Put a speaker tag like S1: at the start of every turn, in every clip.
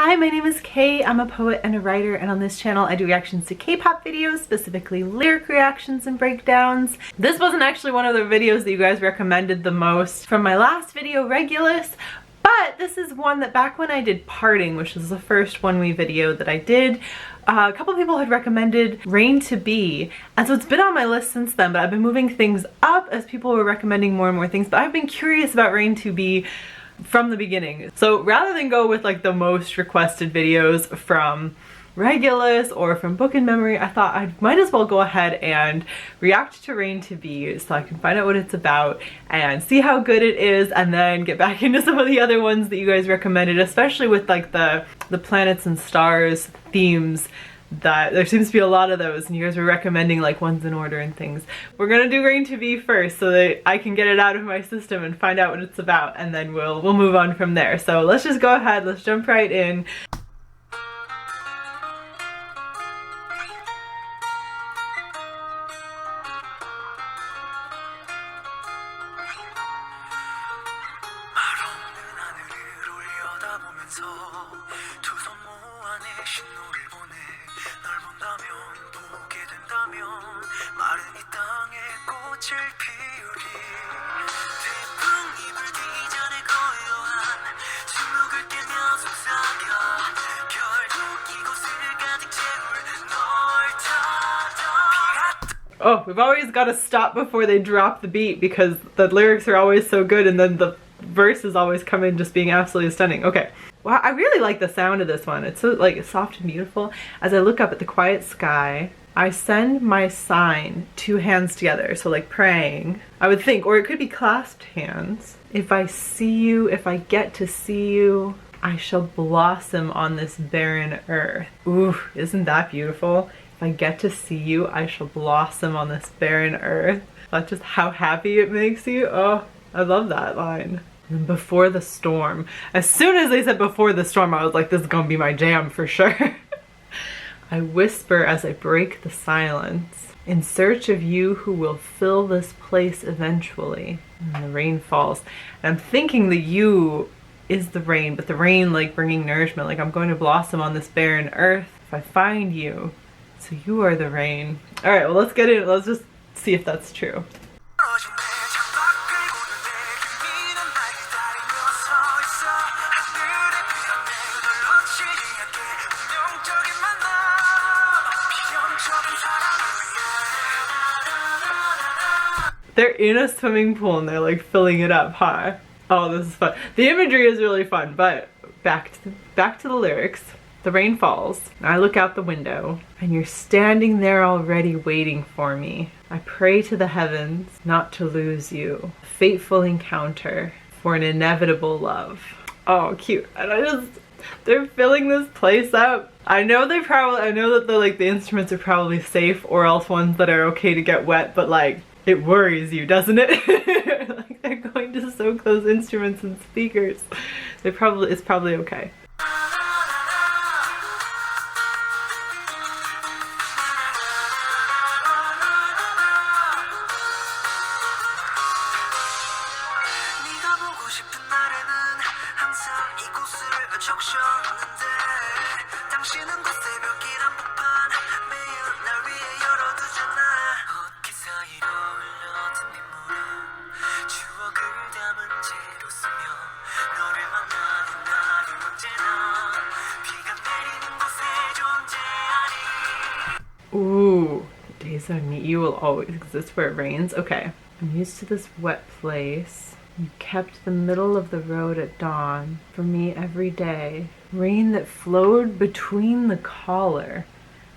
S1: Hi, my name is Kay. I'm a poet and a writer, and on this channel I do reactions to K-pop videos, specifically lyric reactions and breakdowns. This wasn't actually one of the videos that you guys recommended the most from my last video, Regulus, but this is one that back when I did Parting, which was the first Onewe video that I did, a couple people had recommended Rain to Be, and so it's been on my list since then, but I've been moving things up as people were recommending more and more things, but I've been curious about Rain to Be from the beginning. So rather than go with like the most requested videos from Regulus or from Book in Memory, I thought I might as well go ahead and react to Rain to Be so I can find out what it's about and see how good it is, and then get back into some of the other ones that you guys recommended, especially with like the planets and stars themes. That there seems to be a lot of those, and you guys were recommending like ones in order and things. We're gonna do Rain to Be first so that I can get it out of my system and find out what it's about, and then we'll move on from there. So let's just go ahead, let's jump right in. Oh, we've always got to stop before they drop the beat because the lyrics are always so good, and then the verses always come in just being absolutely stunning. Okay. Wow, I really like the sound of this one. It's so like soft and beautiful. As I look up at the quiet sky, I send my sign, two hands together, so like praying, I would think, or it could be clasped hands. If I see you, if I get to see you, I shall blossom on this barren earth. Ooh, isn't that beautiful? If I get to see you, I shall blossom on this barren earth. That's just how happy it makes you. Oh, I love that line. And before the storm. As soon as they said before the storm, I was like, this is gonna be my jam for sure. I whisper as I break the silence, in search of you who will fill this place eventually. And the rain falls. And I'm thinking the you is the rain, but the rain like bringing nourishment, like I'm going to blossom on this barren earth if I find you. So you are the rain. All right, well, let's get in. Let's just see if that's true. They're in a swimming pool and they're like filling it up, huh? Oh, this is fun. The imagery is really fun, but back to the lyrics. The rain falls, and I look out the window, and you're standing there already waiting for me. I pray to the heavens not to lose you. A fateful encounter for an inevitable love. Oh, cute. And they're filling this place up. I know that the instruments are probably safe, or else ones that are okay to get wet, but like, it worries you, doesn't it? Like they're going to soak those instruments and speakers. It's probably okay. Ooh, the days I meet you will always exist where it rains. Okay, I'm used to this wet place. You kept the middle of the road at dawn for me every day. Rain that flowed between the collar.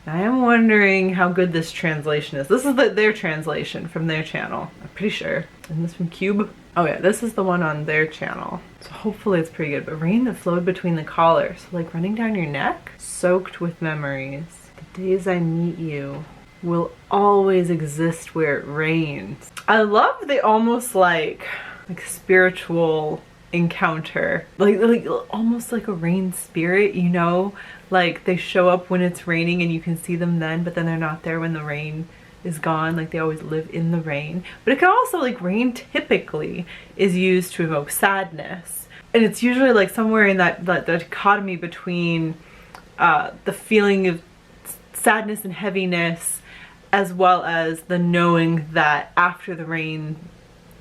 S1: Now, I am wondering how good this translation is. This is their translation from their channel, I'm pretty sure. Isn't this from Cube? Oh yeah, this is the one on their channel. So hopefully it's pretty good. But rain that flowed between the collar. So like running down your neck? Soaked with memories. The days I meet you will always exist where it rains. I love the almost like spiritual encounter, like almost like a rain spirit, you know, like they show up when it's raining and you can see them then, but then they're not there when the rain is gone, like they always live in the rain. But it can also, like, rain typically is used to evoke sadness, And it's usually like somewhere in that dichotomy between the feeling of sadness and heaviness, as well as the knowing that after the rain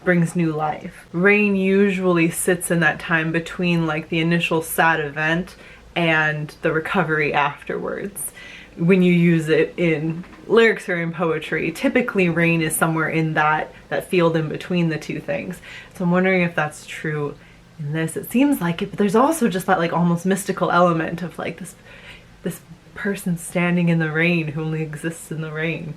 S1: brings new life. Rain usually sits in that time between like the initial sad event and the recovery afterwards. When you use it in lyrics or in poetry, typically rain is somewhere in that field in between the two things. So I'm wondering if that's true in this. It seems like it, but there's also just that like almost mystical element of like this person standing in the rain who only exists in the rain.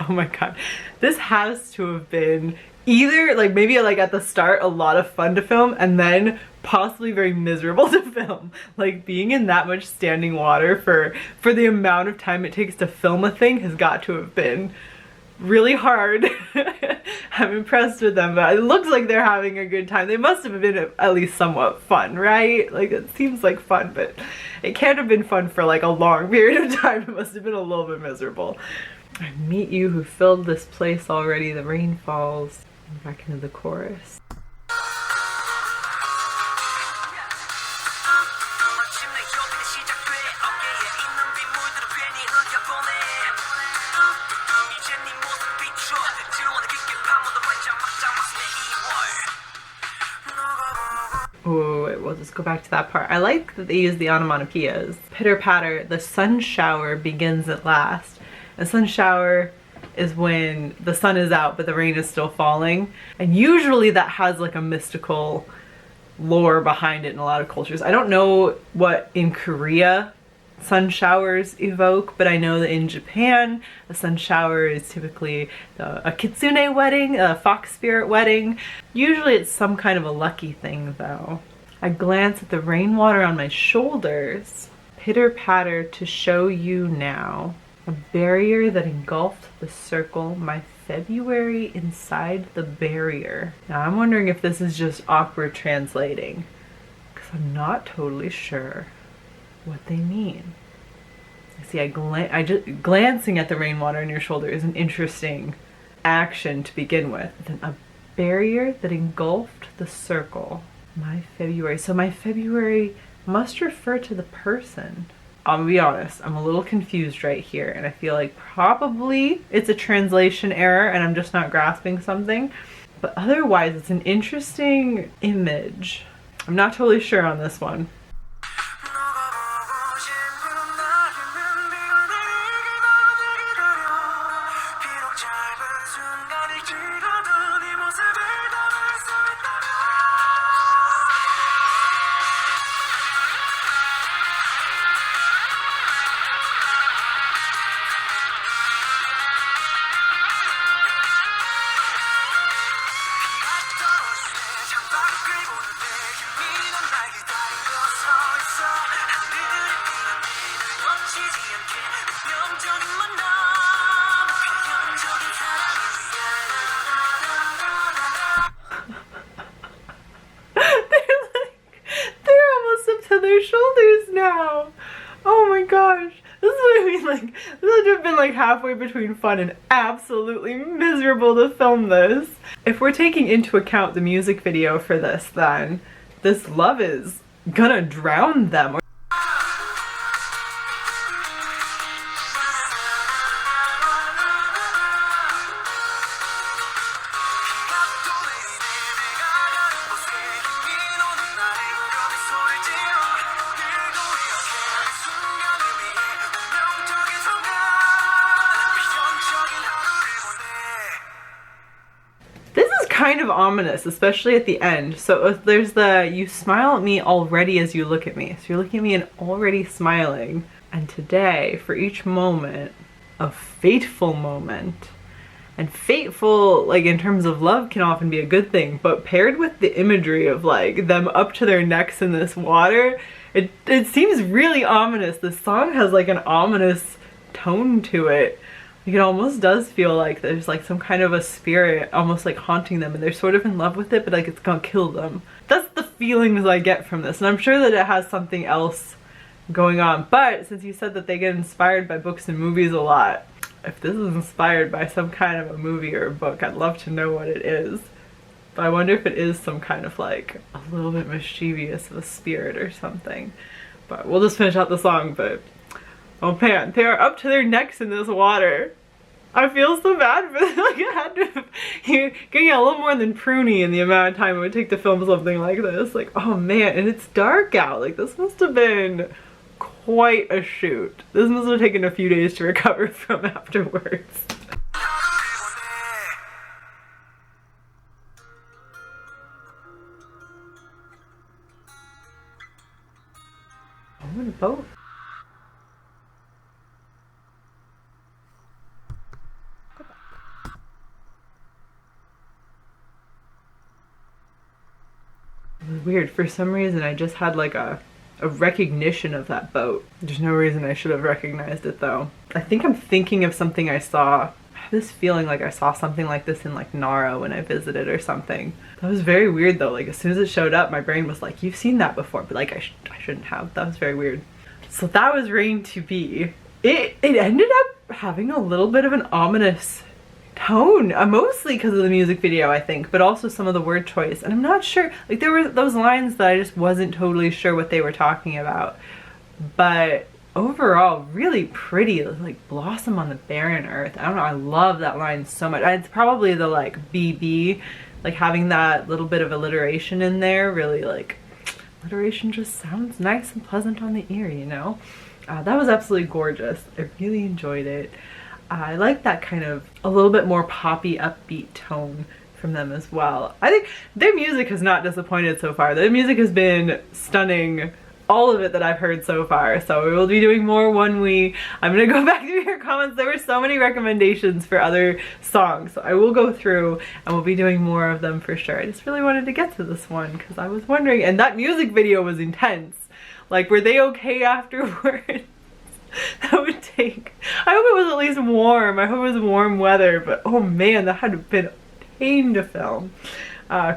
S1: Oh my god, this has to have been either like maybe like at the start a lot of fun to film and then possibly very miserable to film. Like being in that much standing water for the amount of time it takes to film a thing has got to have been really hard. I'm impressed with them, but it looks like they're having a good time. They must have been at least somewhat fun, right? Like it seems like fun, but it can't have been fun for like a long period of time. It must have been a little bit miserable. I meet you who filled this place already. The rain falls. Back into the chorus. Oh, wait, we'll just go back to that part. I like that they use the onomatopoeias. Pitter patter, the sun shower begins at last. A sun shower is when the sun is out but the rain is still falling, and usually that has like a mystical lore behind it in a lot of cultures. I don't know what in Korea sun showers evoke, but I know that in Japan a sun shower is typically a kitsune wedding, a fox spirit wedding. Usually it's some kind of a lucky thing though. I glance at the rainwater on my shoulders. Pitter patter to show you now. A barrier that engulfed the circle, my February inside the barrier. Now I'm wondering if this is just awkward translating, because I'm not totally sure what they mean. See, glancing at the rainwater on your shoulder is an interesting action to begin with. Then a barrier that engulfed the circle, my February. So my February must refer to the person. I'll be honest, I'm a little confused right here, and I feel like probably it's a translation error and I'm just not grasping something, but otherwise it's an interesting image. I'm not totally sure on this one. Their shoulders now. Oh my gosh, this is what I mean, like this would have been like halfway between fun and absolutely miserable to film this. If we're taking into account the music video for this, then this love is gonna drown them. Kind of ominous, especially at the end. So there's the you smile at me already as you look at me. So you're looking at me and already smiling. And today, for each moment, a fateful moment, And fateful, like in terms of love, can often be a good thing, but paired with the imagery of like them up to their necks in this water, it seems really ominous. This song has like an ominous tone to it. Like it almost does feel like there's like some kind of a spirit almost like haunting them, and they're sort of in love with it, but like it's gonna kill them. That's the feelings I get from this, and I'm sure that it has something else going on. But since you said that they get inspired by books and movies a lot, if this is inspired by some kind of a movie or a book, I'd love to know what it is. But I wonder if it is some kind of like a little bit mischievous of a spirit or something. But we'll just finish out the song. But oh man, they are up to their necks in this water. I feel so bad for them. Like it had to, you're getting a little more than pruny in the amount of time it would take to film something like this. Like, oh man, and it's dark out. Like this must have been quite a shoot. This must have taken a few days to recover from afterwards. Oh, in a boat. It was weird. For some reason, I just had like a recognition of that boat. There's no reason I should have recognized it though. I think I'm thinking of something I saw. I have this feeling like I saw something like this in like Nara when I visited or something. That was very weird though. Like as soon as it showed up, my brain was like, you've seen that before, but like I shouldn't have. That was very weird. So that was Rain to Be. It ended up having a little bit of an ominous tone, mostly because of the music video, I think, but also some of the word choice. And I'm not sure, like there were those lines that I just wasn't totally sure what they were talking about. But overall, really pretty, like blossom on the barren earth. I don't know, I love that line so much. It's probably the like BB, like having that little bit of alliteration in there, really like, alliteration just sounds nice and pleasant on the ear, you know? That was absolutely gorgeous. I really enjoyed it. I like that kind of a little bit more poppy, upbeat tone from them as well. I think their music has not disappointed so far. Their music has been stunning, all of it that I've heard so far. So we will be doing more Onewe. I'm gonna go back through your comments. There were so many recommendations for other songs. So I will go through and we'll be doing more of them for sure. I just really wanted to get to this one because I was wondering, and that music video was intense. Like, were they okay afterwards? That would take, I hope it was at least warm. I hope it was warm weather, but oh man, that had to have been a pain to film.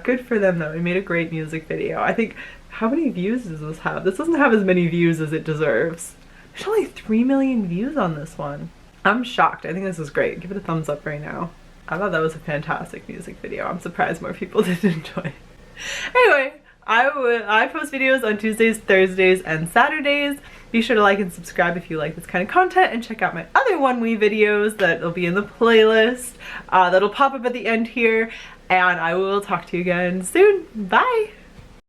S1: Good for them though. They made a great music video. I think, how many views does this have? This doesn't have as many views as it deserves. There's only 3 million views on this one. I'm shocked. I think this is great. Give it a thumbs up right now. I thought that was a fantastic music video. I'm surprised more people did enjoy it. Anyway, I post videos on Tuesdays, Thursdays, and Saturdays. Be sure to like and subscribe if you like this kind of content, and check out my other Onewe videos that'll be in the playlist that'll pop up at the end here. And I will talk to you again soon. Bye!